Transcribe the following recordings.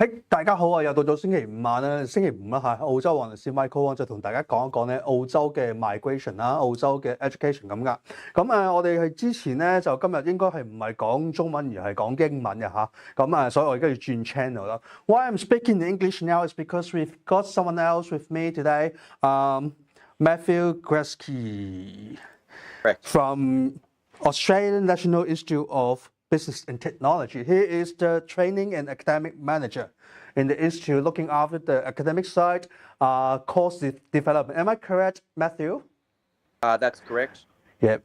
嘿，大家好啊！又到咗星期五晚啦，星期五啦嚇，澳洲黃律師 Michael 就同大家講一講咧澳洲嘅 migration 啦，澳洲嘅 education 咁噶。我哋係之前咧就今日應該係唔係講中文而係講英文嘅嚇。所以我而家要轉 channel 啦。Why I'm speaking in English now is because we've got someone else with me today, 𝐷𝐷𝐿𝐴 from Australian National Institute of Business and Technology. He is the training and academic manager in the institute, looking after the academic side, course development. Am I correct, Matthew? That's correct. Yep.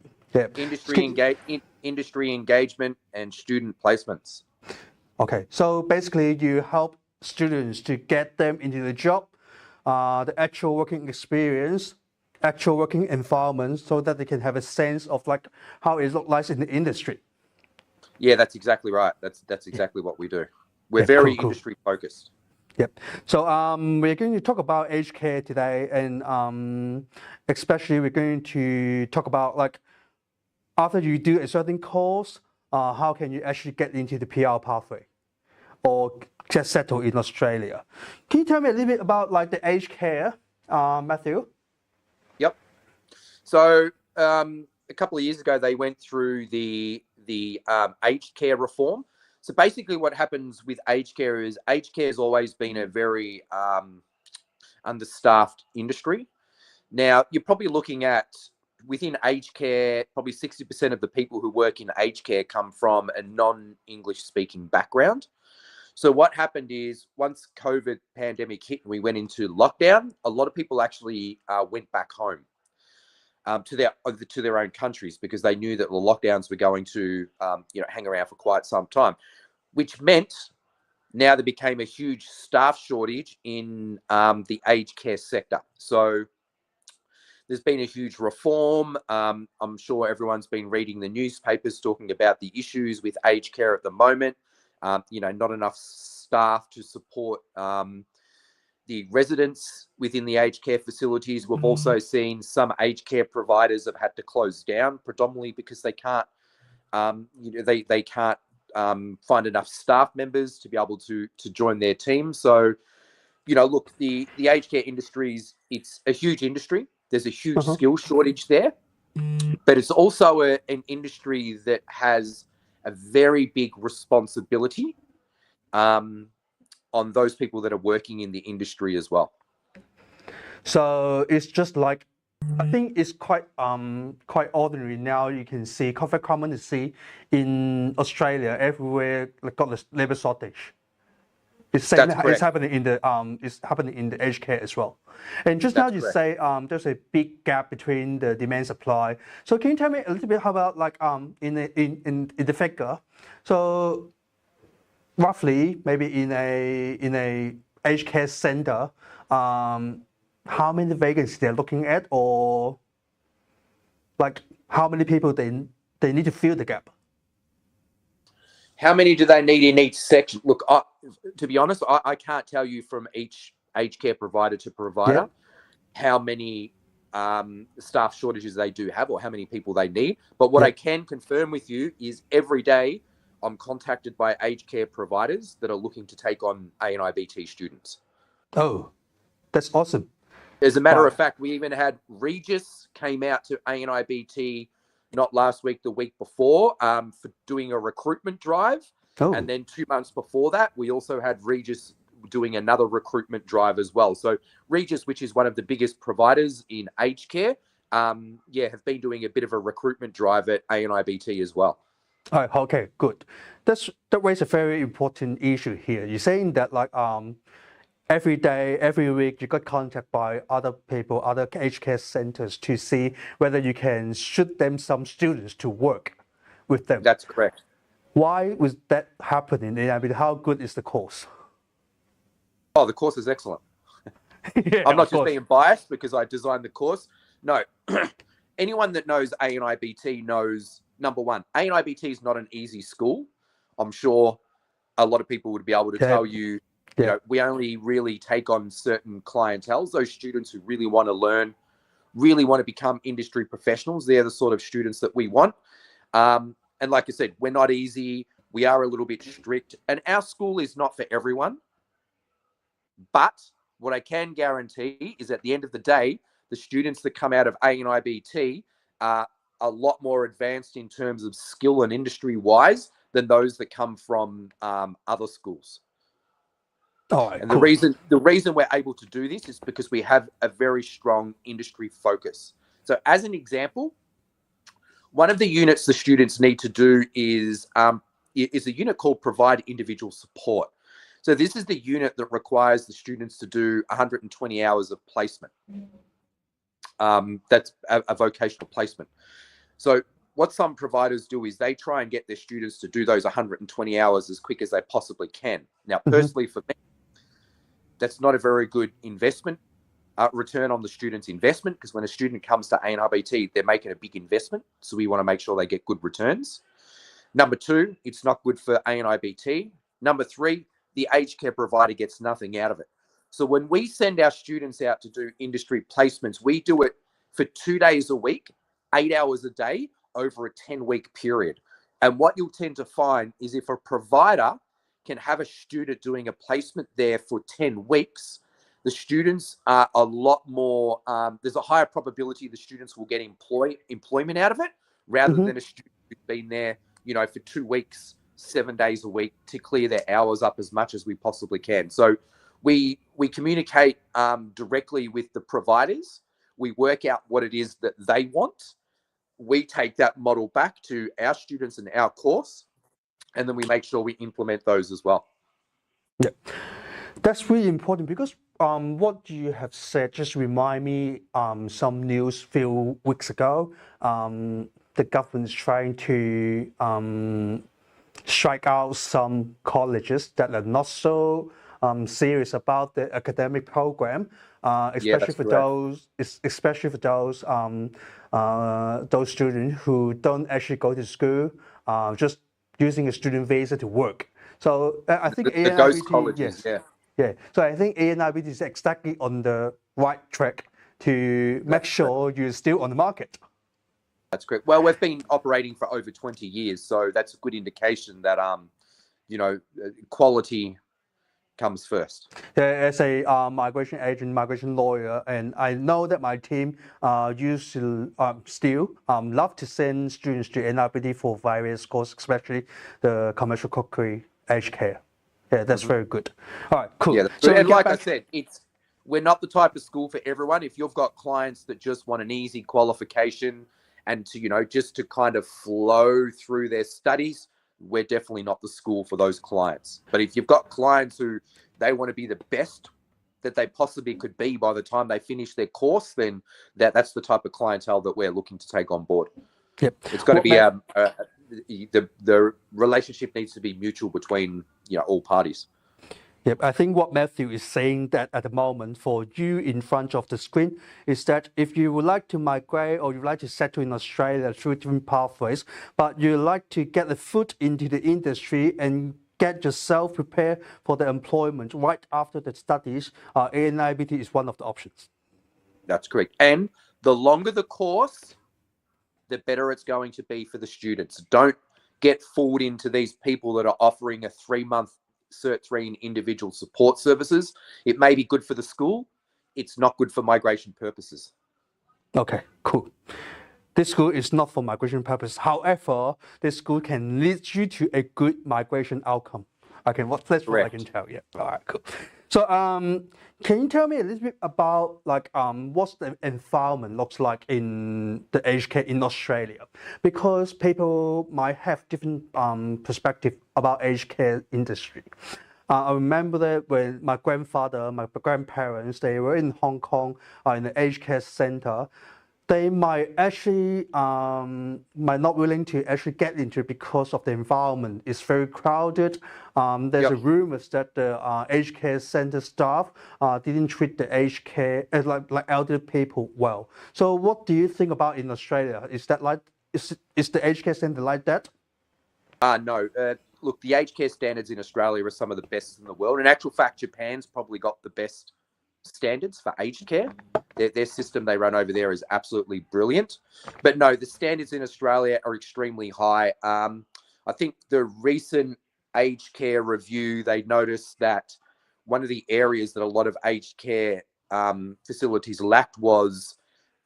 Industry engagement and student placements. Okay, so basically you help students to get them into the job, the actual working experience, actual working environment, so that they can have a sense of like how it looks like in the industry. Yeah, that's exactly right. That's exactly what we do. We're very industry focused. Yep. So we're going to talk about aged care today, and especially we're going to talk about like after you do a certain course, how can you actually get into the PR pathway or just settle in Australia? Can you tell me a little bit about like the aged care, Matthew? Yep. So a couple of years ago, they went through the aged care reform. So basically what happens with aged care is aged care has always been a very understaffed industry. Now, you're probably looking at within aged care, probably 60% of the people who work in aged care come from a non-English speaking background. So what happened is once COVID pandemic hit and we went into lockdown, a lot of people actually went back home. To their own countries because they knew that the lockdowns were going to hang around for quite some time, which meant now there became a huge staff shortage in the aged care sector. So there's been a huge reform. I'm sure everyone's been reading the newspapers talking about the issues with aged care at the moment. Not enough staff to support the residents within the aged care facilities. We've also seen some aged care providers have had to close down predominantly because they can't, they can't find enough staff members to be able to join their team. So, look, the aged care industries, it's a huge industry. There's a huge skill shortage there, but it's also an industry that has a very big responsibility on those people that are working in the industry as well. So it's just like, I think it's quite ordinary now. You can see quite common to see in Australia everywhere like got the labor shortage. It's happening in the aged care as well. And just now you say there's a big gap between the demand and supply. So can you tell me a little bit how about like in the figure? So roughly, maybe in a aged care center, how many vacancies they're looking at, or like how many people they need to fill the gap? How many do they need in each section? Look, to be honest, I can't tell you from each aged care provider to provider how many staff shortages they do have or how many people they need. But what I can confirm with you is every day I'm contacted by aged care providers that are looking to take on ANIBT students. Oh, that's awesome. As a matter of fact, we even had Regis came out to ANIBT not last week, the week before, for doing a recruitment drive. And then 2 months before that, we also had Regis doing another recruitment drive as well. So Regis, which is one of the biggest providers in aged care, have been doing a bit of a recruitment drive at ANIBT as well. Oh, okay, good. That raises a very important issue here. You're saying that like every day, every week, you got contact by other people, other aged care centers to see whether you can shoot them some students to work with them. That's correct. Why was that happening? I mean, how good is the course? Oh, the course is excellent. I'm not just being biased because I designed the course. No, anyone that knows ANIBT knows, number one, ANIBT is not an easy school. I'm sure a lot of people would be able to tell you, we only really take on certain clientels, those students who really want to learn, really want to become industry professionals. They're the sort of students that we want. And like I said, we're not easy. We are a little bit strict. And our school is not for everyone. But what I can guarantee is at the end of the day, the students that come out of ANIBT are a lot more advanced in terms of skill and industry-wise than those that come from other schools. All right, And cool. the reason we're able to do this is because we have a very strong industry focus. So as an example, one of the units the students need to do is a unit called Provide Individual Support. So this is the unit that requires the students to do 120 hours of placement. That's a vocational placement. So what some providers do is they try and get their students to do those 120 hours as quick as they possibly can. Now, personally for me, that's not a very good investment, return on the student's investment, because when a student comes to ANRBT, they're making a big investment. So we want to make sure they get good returns. Number two, it's not good for ANIBT. Number three, the aged care provider gets nothing out of it. So when we send our students out to do industry placements, we do it for 2 days a week, 8 hours a day over a 10-week period. And what you'll tend to find is if a provider can have a student doing a placement there for 10 weeks, the students are a lot more, there's a higher probability the students will get employment out of it rather than a student who's been there, for 2 weeks, 7 days a week to clear their hours up as much as we possibly can. So we communicate directly with the providers. We work out what it is that they want. We take that model back to our students and our course, and then we make sure we implement those as well. Yeah, that's really important because what you have said just remind me some news few weeks ago. The government is trying to strike out some colleges that are not so serious about the academic program, especially for those students who don't actually go to school, just using a student visa to work. So I think the ghost colleges, yes, yeah. So I think ANIBT is exactly on the right track to make sure you're still on the market. That's correct. Well, we've been operating for over 20 years, so that's a good indication that quality comes first. As a migration agent, migration lawyer, and I know that my team used to still love to send students to NRBD for various courses, especially the commercial cookery, aged care. Yeah, that's very good. All right, cool. Yeah, so and like I said, we're not the type of school for everyone. If you've got clients that just want an easy qualification and to just to kind of flow through their studies, we're definitely not the school for those clients. But if you've got clients who they want to be the best that they possibly could be by the time they finish their course, then that's the type of clientele that we're looking to take on board. Yep. It's got to be the relationship needs to be mutual between all parties. Yep, I think what Matthew is saying that at the moment for you in front of the screen is that if you would like to migrate or you would like to settle in Australia through different pathways, but you like to get a foot into the industry and get yourself prepared for the employment right after the studies, ANIBT is one of the options. That's correct. And the longer the course, the better it's going to be for the students. Don't get fooled into these people that are offering a 3-month Cert 3 in individual support services. It may be good for the school. It's not good for migration purposes. Okay, cool. This school is not for migration purposes. However, this school can lead you to a good migration outcome. Okay, that's what I can tell you. All right, cool. So, can you tell me a little bit about what's the environment looks like in the aged care in Australia? Because people might have different perspective about aged care industry. I remember that when my grandfather, my grandparents, they were in Hong Kong in the aged care center. They might actually might not willing to actually get into it because of the environment. It's very crowded. There's a rumors that the aged care center staff didn't treat the aged care like elderly people well. So what do you think about in Australia? Is that is the aged care center like that? No. Look, the aged care standards in Australia are some of the best in the world. In actual fact, Japan's probably got the best standards for aged care. Their system they run over there is absolutely brilliant. But no, the standards in Australia are extremely high. I think the recent aged care review, they noticed that one of the areas that a lot of aged care facilities lacked was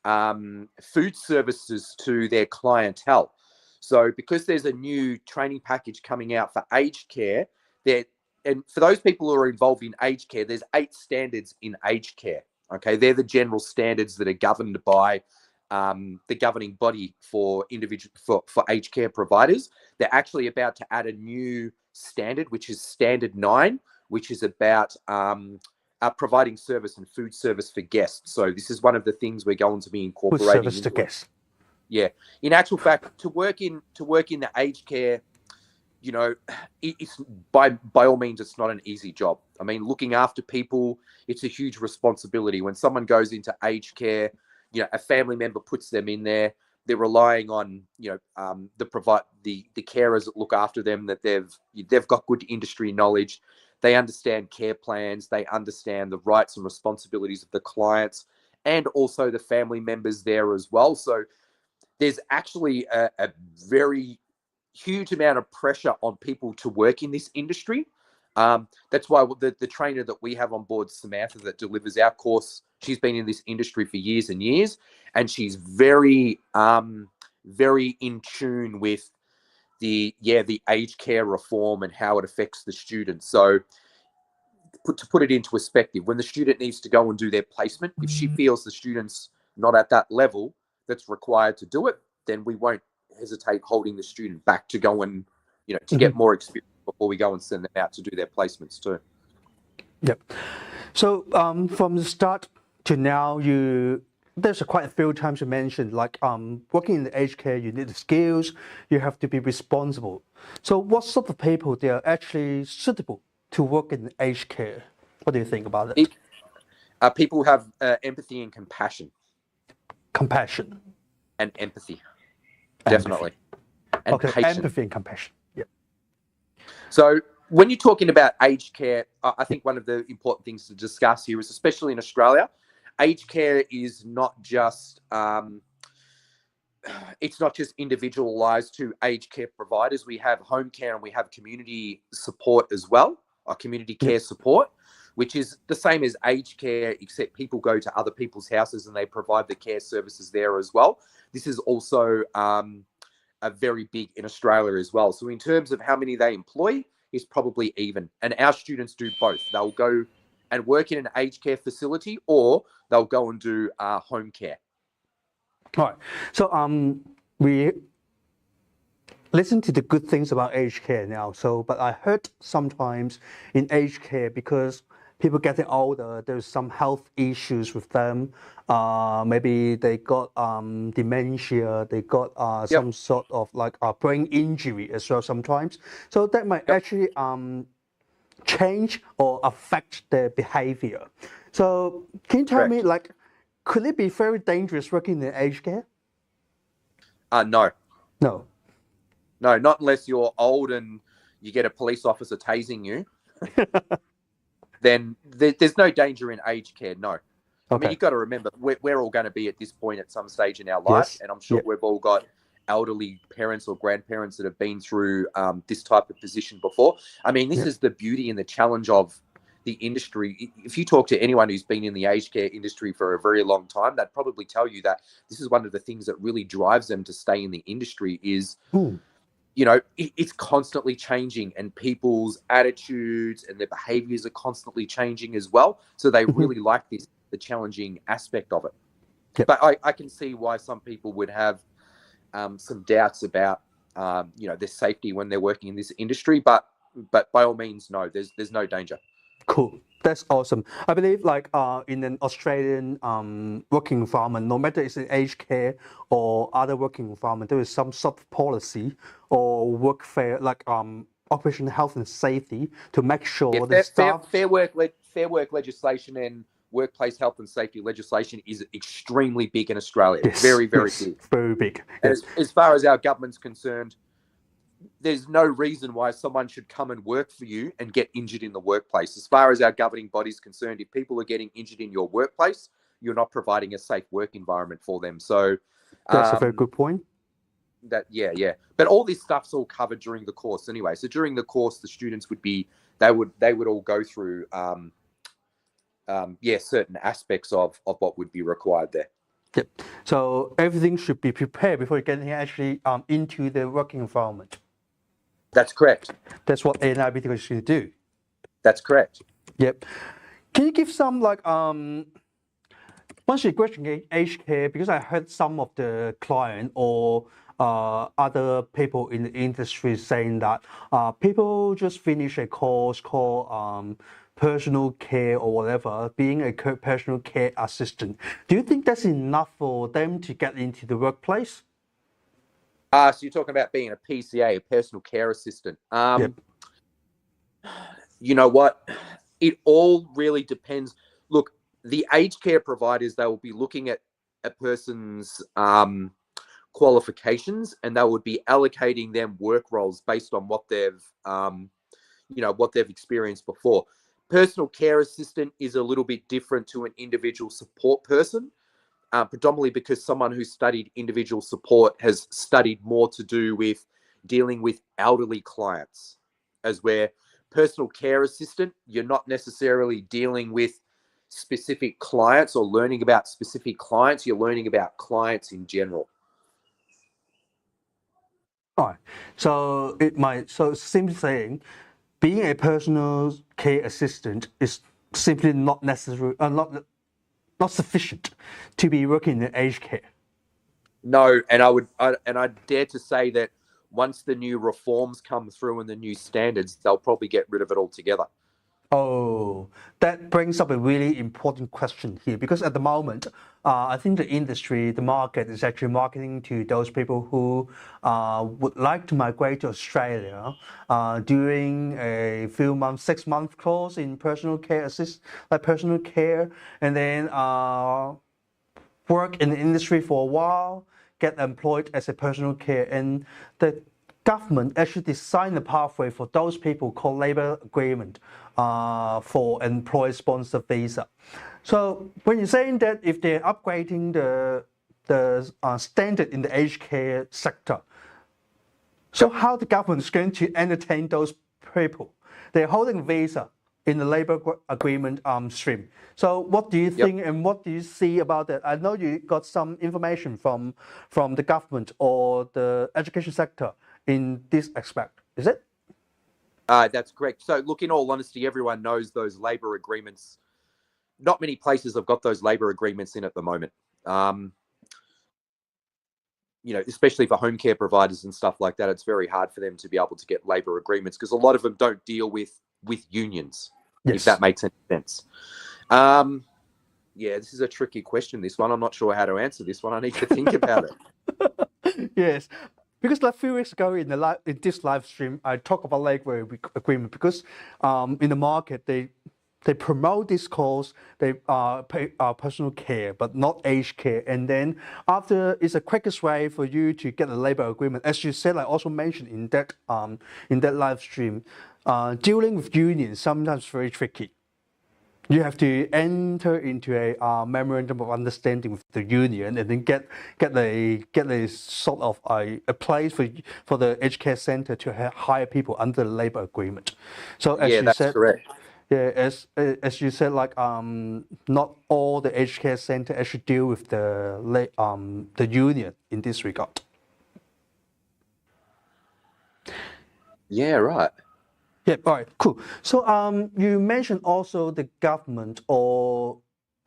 food services to their clientele. So because there's a new training package coming out for aged care, and for those people who are involved in aged care, there's 8 standards in aged care. Okay, they're the general standards that are governed by the governing body for for aged care providers. They're actually about to add a new standard, which is Standard 9, which is about providing service and food service for guests. So this is one of the things we're going to be incorporating. Food service to guests. Yeah. In actual fact, to work in the aged care, you know, it's by all means, it's not an easy job. I mean, looking after people, it's a huge responsibility. When someone goes into aged care, you know, a family member puts them in there. They're relying on, you know, the carers that look after them, that they've got good industry knowledge. They understand care plans. They understand the rights and responsibilities of the clients and also the family members there as well. So there's actually a very huge amount of pressure on people to work in this industry. That's why the trainer that we have on board, Samantha, that delivers our course, she's been in this industry for years and years, and she's very, very in tune with the aged care reform and how it affects the students. So to put it into perspective, when the student needs to go and do their placement, if she feels the student's not at that level that's required to do it, then we won't hesitate holding the student back to go and, you know, to get more experience before we go and send them out to do their placements too. Yep. So from the start to now, there's quite a few times you mentioned, like working in the aged care, you need the skills, you have to be responsible. So what sort of people they are actually suitable to work in aged care? What do you think about it? People who have empathy and compassion. Compassion. And empathy. Definitely. And okay, patience. Empathy and compassion. Yeah. So when you're talking about aged care, I think one of the important things to discuss here is, especially in Australia, aged care is not just it's not just individualized to aged care providers. We have home care and we have community support as well, or community care support, which is the same as aged care, except people go to other people's houses and they provide the care services there as well. This is also a very big in Australia as well. So in terms of how many they employ, is probably even. And our students do both. They'll go and work in an aged care facility, or they'll go and do home care. All right. So we listen to the good things about aged care now. So, but I heard sometimes in aged care, because people getting older, there's some health issues with them. Maybe they got dementia, they got some sort of like a brain injury as well sometimes. So that might actually change or affect their behavior. So can you tell me, like, could it be very dangerous working in aged care? No. No. No, not unless you're old and you get a police officer tasing you. Then there's no danger in aged care, no. Okay. I mean, you've got to remember, we're all going to be at this point at some stage in our life, and I'm sure we've all got elderly parents or grandparents that have been through this type of position before. I mean, this is the beauty and the challenge of the industry. If you talk to anyone who's been in the aged care industry for a very long time, they'd probably tell you that this is one of the things that really drives them to stay in the industry is... You know, it's constantly changing, and people's attitudes and their behaviors are constantly changing as well. So they really like the challenging aspect of it. Yep. But I can see why some people would have some doubts about, you know, their safety when they're working in this industry. But by all means, no, there's no danger. Cool. That's awesome. I believe, like, in an Australian working environment, no matter it's in aged care or other working environment, there is some sort of policy or workfare, like occupational health and safety, to make sure the staff... Fair work legislation and workplace health and safety legislation is extremely big in Australia. Yes, very big. Very big. And as far as our government's concerned, there's no reason why someone should come and work for you and get injured in the workplace. As far as our governing body is concerned, if people are getting injured in your workplace, you're not providing a safe work environment for them. So that's a very good point. Yeah. But all this stuff's all covered during the course anyway. So during the course, the students they would all go through certain aspects of what would be required there. Yep. So everything should be prepared before you get actually into the working environment. That's correct. That's what A&I should do. That's correct. Yep. Can you give some once you graduate aged care, because I heard some of the client or other people in the industry saying that people just finish a course called personal care or whatever, being a personal care assistant. Do you think that's enough for them to get into the workplace? So you're talking about being a PCA, a personal care assistant. Yep. You know what? It all really depends. Look, the aged care providers, they will be looking at a person's qualifications, and they would be allocating them work roles based on what they've experienced before. Personal care assistant is a little bit different to an individual support person, predominantly because someone who studied individual support has studied more to do with dealing with elderly clients, as where personal care assistant, you're not necessarily dealing with specific clients or learning about specific clients, you're learning about clients in general. All right. So simply saying, being a personal care assistant is simply not necessary, not sufficient to be working in aged care. No, and I'd dare to say that once the new reforms come through and the new standards, they'll probably get rid of it altogether. Oh, that brings up a really important question here, because at the moment, I think the industry, the market is actually marketing to those people who would like to migrate to Australia during a few months, 6-month course in personal care personal care, and then work in the industry for a while, get employed as a personal care, and the government actually designed a pathway for those people called labor agreement for employer-sponsored visa. So when you're saying that if they're upgrading the standard in the aged care sector, so how the government is going to entertain those people? They're holding visa in the labor agreement stream. So what do you think and what do you see about that? I know you got some information from the government or the education sector in this aspect, is it? That's correct. So look, in all honesty, everyone knows those labor agreements. Not many places have got those labor agreements in at the moment. Especially for home care providers and stuff like that, it's very hard for them to be able to get labor agreements because a lot of them don't deal with unions, if that makes any sense. This is a tricky question, this one. I'm not sure how to answer this one. I need to think about it. Yes. Because a few weeks ago in this live stream, I talked about labor agreement because in the market, they promote this course, they pay personal care, but not aged care. And then after, it's the quickest way for you to get a labor agreement. As you said, I also mentioned in that live stream, dealing with unions sometimes very tricky. You have to enter into a memorandum of understanding with the union, and then get a sort of a place for the aged care center to hire people under the labor agreement. So as you said, correct. Yeah, as you said, not all the aged care center actually deal with the union in this regard. Yeah, right. Yeah, all right, cool. So you mentioned also the government or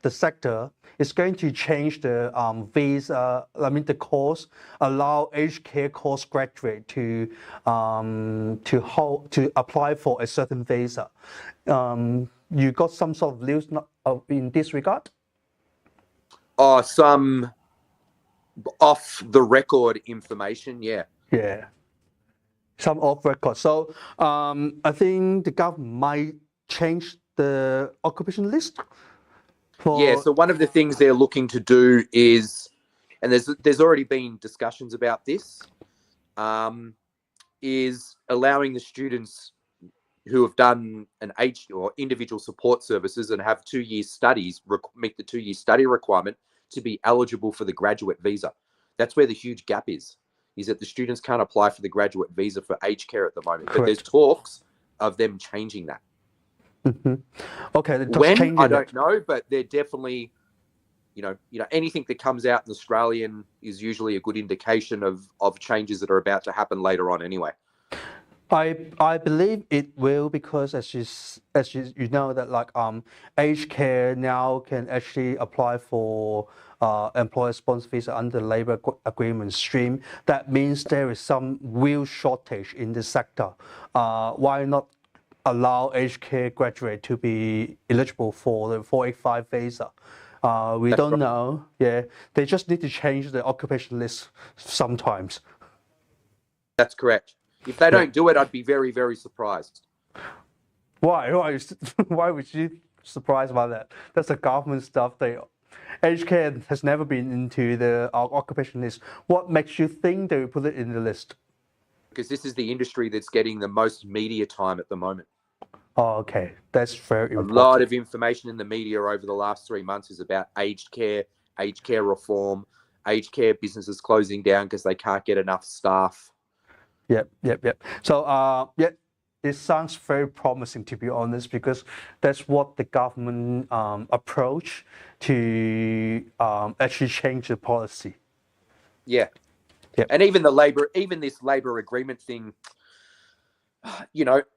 the sector is going to change the visa, the course, allow aged care course graduate to apply for a certain visa. You got some sort of news in this regard? Some off the record information, yeah. Yeah. Some off record. So I think the government might change the occupation list. So one of the things they're looking to do is, and there's already been discussions about this, is allowing the students who have done an aged or individual support services and have 2 years studies, meet the 2-year study requirement, to be eligible for the graduate visa. That's where the huge gap is. is that the students can't apply for the graduate visa for aged care at the moment. Correct. But there's talks of them changing that. Okay, just when changing I don't it. know, but they're definitely, anything that comes out in Australian is usually a good indication of changes that are about to happen later on anyway. I believe it will, because as you know that like aged care now can actually apply for employer sponsor visa under the labor agreement stream. That means there is some real shortage in the sector. Why not allow aged care graduate to be eligible for the 485 visa? We That's don't right. know. Yeah, they just need to change the occupation list sometimes. That's correct. If they don't do it, I'd be very, very surprised. Why? Why would you surprised by that? That's the government stuff. Aged care has never been into the occupation list. What makes you think they will put it in the list? Because this is the industry that's getting the most media time at the moment. Oh, okay. That's very important. A lot of information in the media over the last 3 months is about aged care reform, aged care businesses closing down because they can't get enough staff. Yep. So, it sounds very promising, to be honest, because that's what the government approach to actually change the policy. Yeah. Yep. And even this labor agreement thing,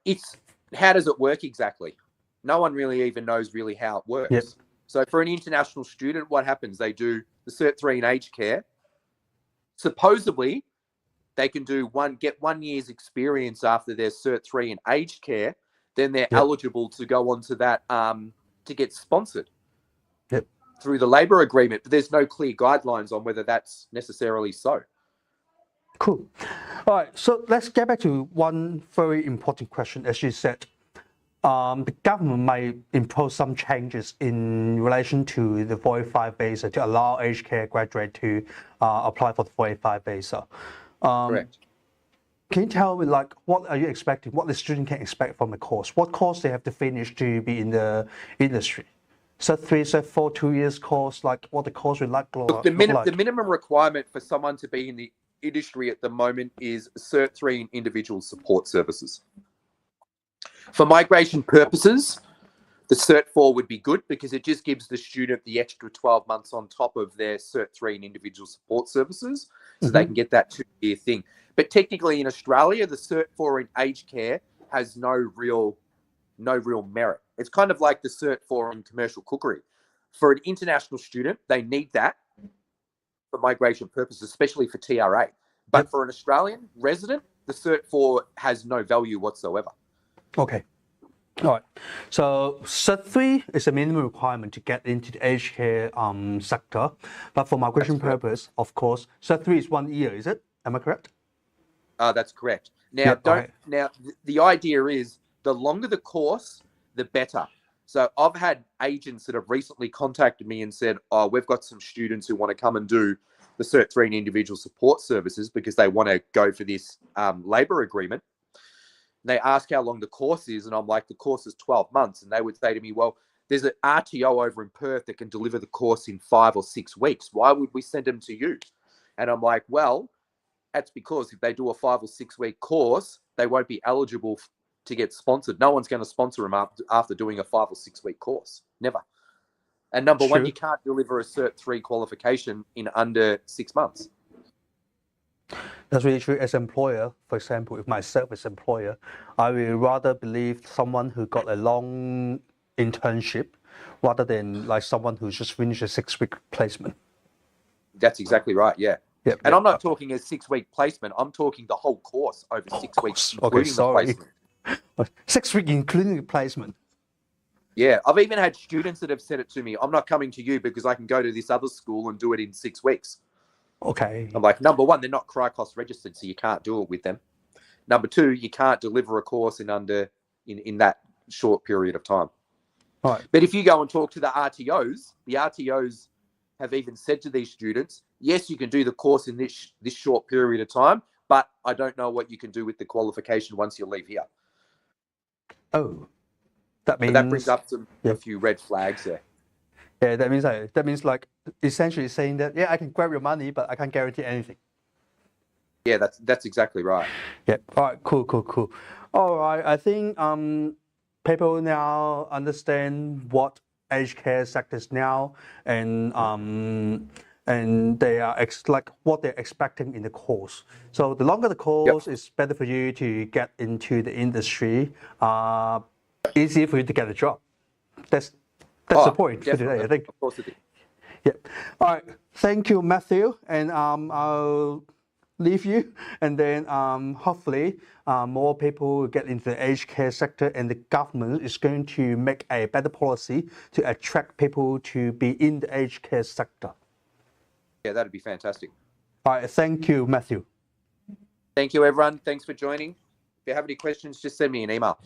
it's, how does it work exactly? No one really even knows really how it works. Yep. So for an international student, what happens? They do the Cert 3 in aged care. Supposedly, they can get 1 year's experience after their Cert 3 in aged care. Then they're eligible to go on to that to get sponsored through the labor agreement. But there's no clear guidelines on whether that's necessarily so. Cool. All right, so let's get back to one very important question. As you said, the government might impose some changes in relation to the 485 visa to allow aged care graduate to apply for the 485 visa. Correct. Can you tell me, like, what are you expecting? What the student can expect from the course? What course they have to finish to be in the industry? Cert 3, Cert 4, 2 years course, like what the course would like? Look, the minimum requirement for someone to be in the industry at the moment is Cert 3 in individual support services. For migration purposes, the Cert 4 would be good because it just gives the student the extra 12 months on top of their Cert 3 in individual support services, so they can get that 2-year thing. But technically in Australia, the Cert 4 in aged care has no real merit. It's kind of like the Cert 4 in commercial cookery. For an international student, they need that for migration purposes, especially for TRA. But for an Australian resident, the Cert 4 has no value whatsoever. Okay. All right. So Cert 3 is a minimum requirement to get into the aged care sector. But for migration purpose, of course, Cert 3 is 1 year, is it? Am I correct? That's correct. Now, the idea is the longer the course, the better. So I've had agents that have recently contacted me and said, oh, we've got some students who want to come and do the Cert 3 in individual support services because they want to go for this labour agreement. They ask how long the course is, and I'm like, the course is 12 months. And they would say to me, well, there's an RTO over in Perth that can deliver the course in 5 or 6 weeks. Why would we send them to you? And I'm like, well, that's because if they do a 5 or 6 week course, they won't be eligible to get sponsored. No one's going to sponsor them after doing a 5 or 6 week course. Never. And number one, you can't deliver a Cert 3 qualification in under 6 months. That's really true. As an employer, for example, if myself as employer, I will rather believe someone who got a long internship rather than like someone who just finished a 6-week placement. That's exactly right, yeah. Yep, and I'm not talking a 6-week placement. I'm talking the whole course over 6 weeks, including the placement. 6 weeks including the placement. Yeah, I've even had students that have said it to me. I'm not coming to you because I can go to this other school and do it in 6 weeks. Okay. I'm like, number one, they're not CRICOS registered, so you can't do it with them. Number two, you can't deliver a course in that short period of time. Right. But if you go and talk to the RTOs have even said to these students, yes, you can do the course in this short period of time, but I don't know what you can do with the qualification once you leave here. Oh, that means... So that brings up a few red flags there. Yeah, that means like essentially saying that, yeah, I can grab your money, but I can't guarantee anything. Yeah, that's exactly right. Yeah. All right. Cool. All right. I think people now understand what aged care sector is now, and they are like what they're expecting in the course. So the longer the course is better for you to get into the industry. Easier for you to get a job. That's the point for today, I think. Of course it is. Yeah. All right. Thank you, Matthew. And I'll leave you. And then hopefully more people will get into the aged care sector, and the government is going to make a better policy to attract people to be in the aged care sector. Yeah, that'd be fantastic. All right. Thank you, Matthew. Thank you, everyone. Thanks for joining. If you have any questions, just send me an email.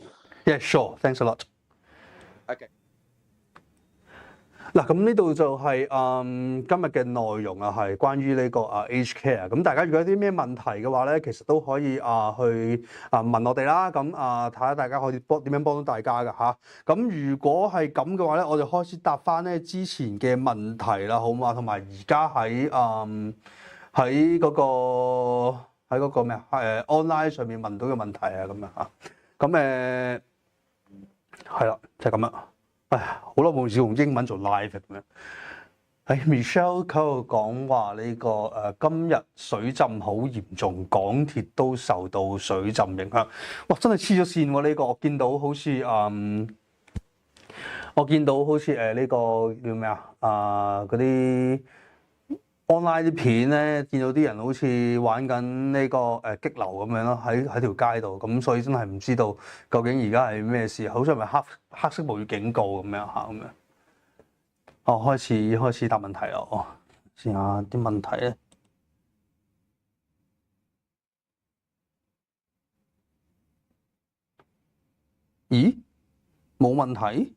Yeah, sure. Thanks a lot. Okay. 嗱，咁呢度就係今日嘅內容啊，係關於呢個aged care。咁大家如果有啲咩問題嘅話咧，其實都可以去問我哋啦。咁睇下大家可以點樣幫到大家㗎嚇。咁如果係咁嘅話咧，我哋開始答翻咧之前嘅問題啦，好嘛？同埋而家喺嗰個咩online 上面問到嘅問題啊，咁樣嚇。咁係啦，就係咁啦。唉，好耐冇試用英文做 live 咁樣。Michelle 喺度講話呢個今日水浸好嚴重，港鐵都受到水浸影響。哇！真係黐咗線喎！呢個我見到好似呢個叫咩嗰啲 online 啲片咧，見到啲人好似玩緊呢個激流咁樣咯，喺條街度，咁所以真係唔知道究竟而家係咩事，好似係咪黑色暴雨警告咁樣嚇咁樣。開始答問題啦，試下啲問題咧。咦？冇問題？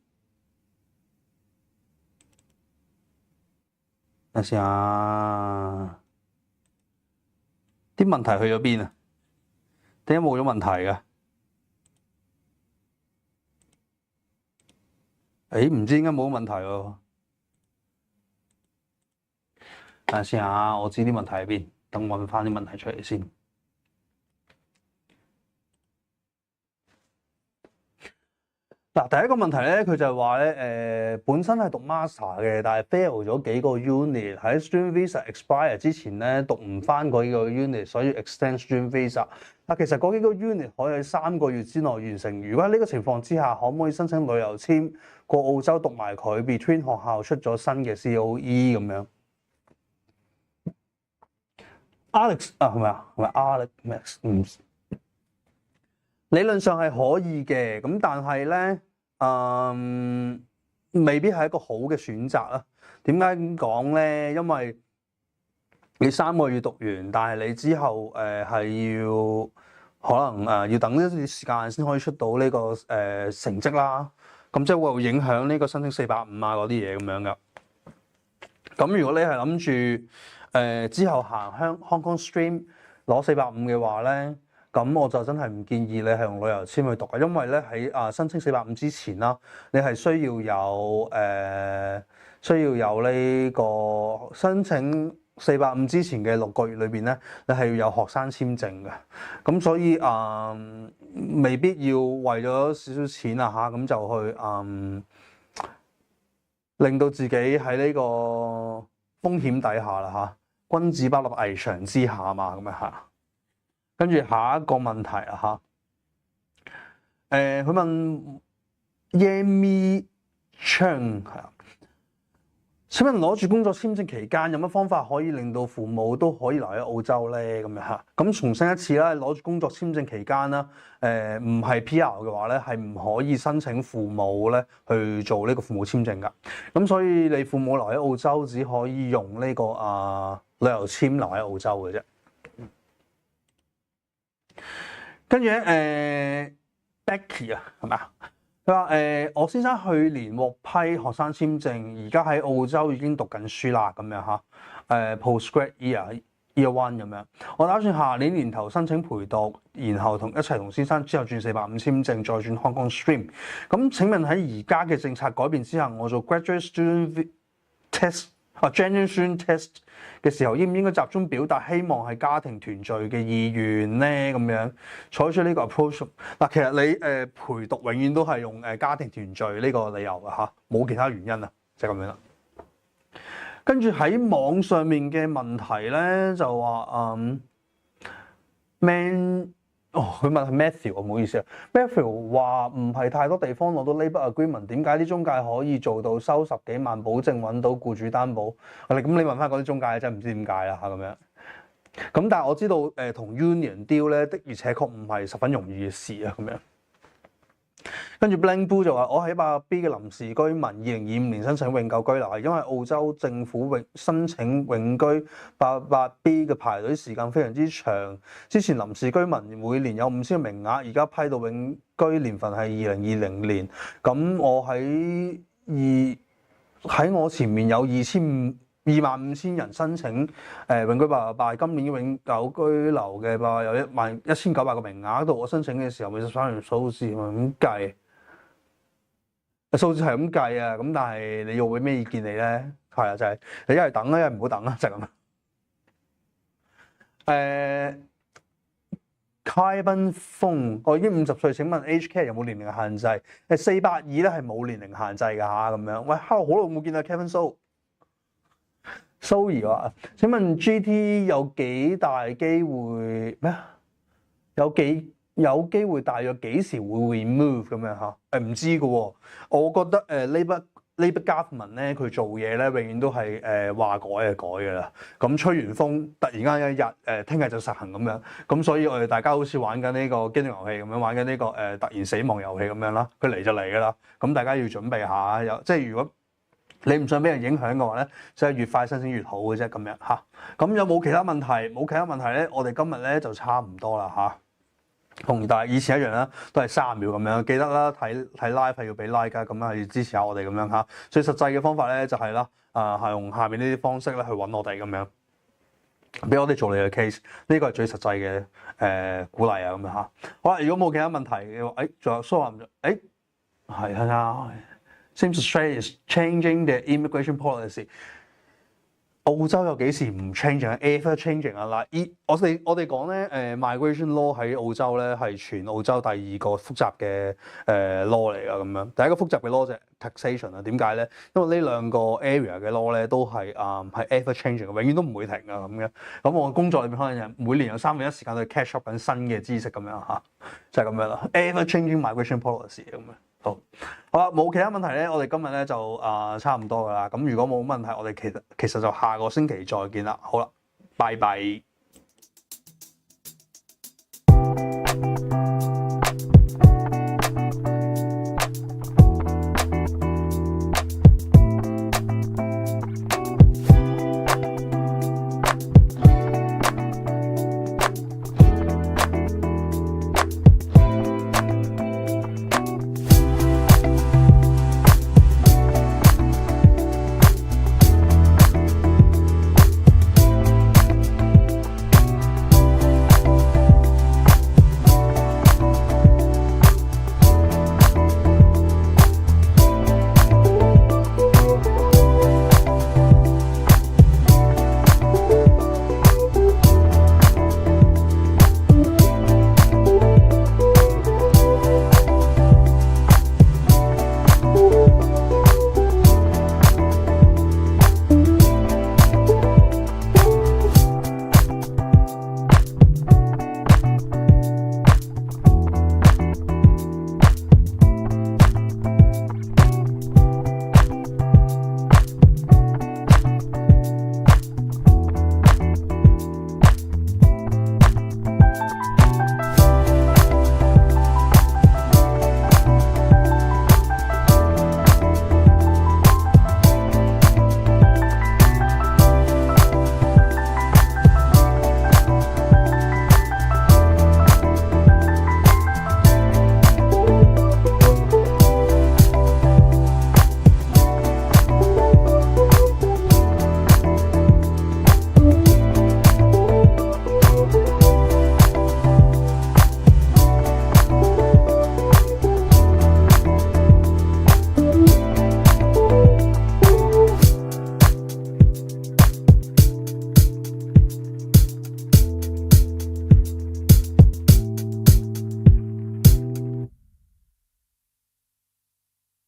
等下先啊！啲問題去咗邊啊？點解冇咗問題嘅？唔知點解冇問題喎。等下先啊！我知啲問題喺邊，等我揾翻啲問題出嚟先。嗱，第一個問題咧，佢就係話咧，本身係讀 master 嘅，但係 fail 咗幾個 unit， 喺 student visa expire 之前咧讀唔翻嗰幾個 unit， 所以 extend student visa。嗱，其實嗰幾個 unit 可以喺3個月之內完成。如果喺呢個情況之下，可唔可以申請旅遊簽過澳洲讀埋佢 ？Between 學校出咗新嘅 COE 咁樣。Alex 係咪啊？係咪 Alex？理論上係可以嘅，咁但係咧，未必係一個好嘅選擇啊。點解咁講咧？因為你3個月讀完，但係你之後係要可能要等一段時間先可以出到呢個成績啦。咁即係會影響呢個申請450啊嗰啲嘢咁樣噶。咁如果你係諗住之後行Hong Kong Stream攞450嘅話咧，咁我就真係唔建議你係用旅遊簽去讀嘅，因為咧喺申請450之前啦，你係需要有呢個申請450之前嘅6個月裏邊咧，你係要有學生簽證嘅。咁所以未必要為咗少少錢啊嚇，咁就去令到自己喺呢個風險底下啦嚇，君子不立危牆之下嘛，咁樣嚇。跟住下一個問題啊嚇，佢問 Yami Chang 係啊，請問攞住工作簽證期間有乜方法可以令到父母都可以留喺澳洲咧？咁樣嚇，咁重申一次啦，攞住工作簽證期間啦，唔係 PR 嘅話咧，係唔可以申請父母咧去做呢個父母簽證㗎。咁所以你父母留喺澳洲只可以用呢個旅遊簽留喺澳洲嘅啫。跟住咧，Becky 啊，係咪啊？佢話我先生去年獲批學生簽證，而家喺澳洲已經讀緊書啦，咁樣嚇。Postgrad year 1咁樣。我打算下年年頭申請陪讀，然後一齊同先生之後轉450簽證，再轉 Hong Kong Stream。咁請問喺而家嘅政策改變之下，我做 graduate student test generation test 嘅時候，應唔應該集中表達希望係家庭團聚嘅意願咧？咁樣採取呢個 approach 嗱，其實你陪讀永遠都係用家庭團聚呢個理由嘅嚇，冇其他原因啊，就係咁樣啦。跟住喺網上面嘅問題咧，就話佢問係 Matthew 唔好意思啊 ，Matthew 話唔係太多地方攞到 labour agreement， 點解啲中介可以做到收10幾萬保證揾到僱主擔保？咁你問翻嗰啲中介真係唔知點解啦嚇咁樣。咁但係我知道同 union deal 咧的而且確唔係十分容易嘅事啊咁樣。跟住 Blank Blue 就話：我喺8B 嘅臨時居民，2025年申請永久居留，係因為澳洲政府申請永居8B 嘅排隊時間非常之長。之前臨時居民每年有5000個名額，而家批到永居年份係2020年。咁我喺我前面有25000人申請永居888，今年永久居留嘅話有11900個名額，到我申請嘅時候咪13條數字咁計。數字係咁計啊，咁但係你要會咩意見你咧？係啊，就係你一係等啦，一係唔好等啦，就係咁。開賓風，我已經50歲，請問 HK 有冇年齡限制？482咧係冇年齡限制㗎嚇，咁樣。喂，好耐冇見到 Kevin So。Zoe 話：請問 GT 有幾大機會咩？有機會大約幾時會 remove 咁樣嚇？唔知嘅喎，我覺得Labour Government 咧佢做嘢咧永遠都係話改就改嘅啦。咁吹完風，突然間一日聽日就實行咁樣。咁所以我哋大家好似玩緊呢個機動遊戲咁樣，玩緊呢個突然死亡遊戲咁樣啦。佢嚟就嚟㗎啦。咁大家要準備下，即係如果你唔想俾人影響嘅話咧，即係越快申請越好嘅啫咁樣嚇。咁有冇其他問題？冇其他問題咧，我哋今日咧就差唔多啦嚇。同但係以前一樣啦，都係30秒咁樣。記得啦，睇 live 係要俾 like 㗎，咁樣係要支持下我哋咁樣嚇。最實際嘅方法咧就係啦，係用下面呢啲方式咧去揾我哋咁樣，俾我哋做你嘅 case。呢個係最實際嘅鼓勵啊咁樣嚇。好啦，如果冇其他問題嘅話，仲有蘇話唔咗，係啊。Seems Australia is changing the immigration policy。澳洲有幾時唔 changing 啊 ？Ever changing 啊！嗱，我哋講咧，migration law 喺澳洲咧係全澳洲第2個複雜嘅law 嚟㗎咁樣。第一個複雜嘅 law 就係 taxation 啊。點解咧？因為呢兩個 area 嘅 law 咧都係係 ever changing 嘅，永遠都唔會停㗎咁樣。咁我工作裏面可能每年有1/3時間去 catch up 緊新嘅知識咁樣嚇，就係咁樣啦。Ever changing migration policy 咁樣。好啦，冇其他問題咧，我哋今日咧就差唔多㗎啦。咁如果冇問題，我哋其實就下個星期再見啦。好啦，拜拜。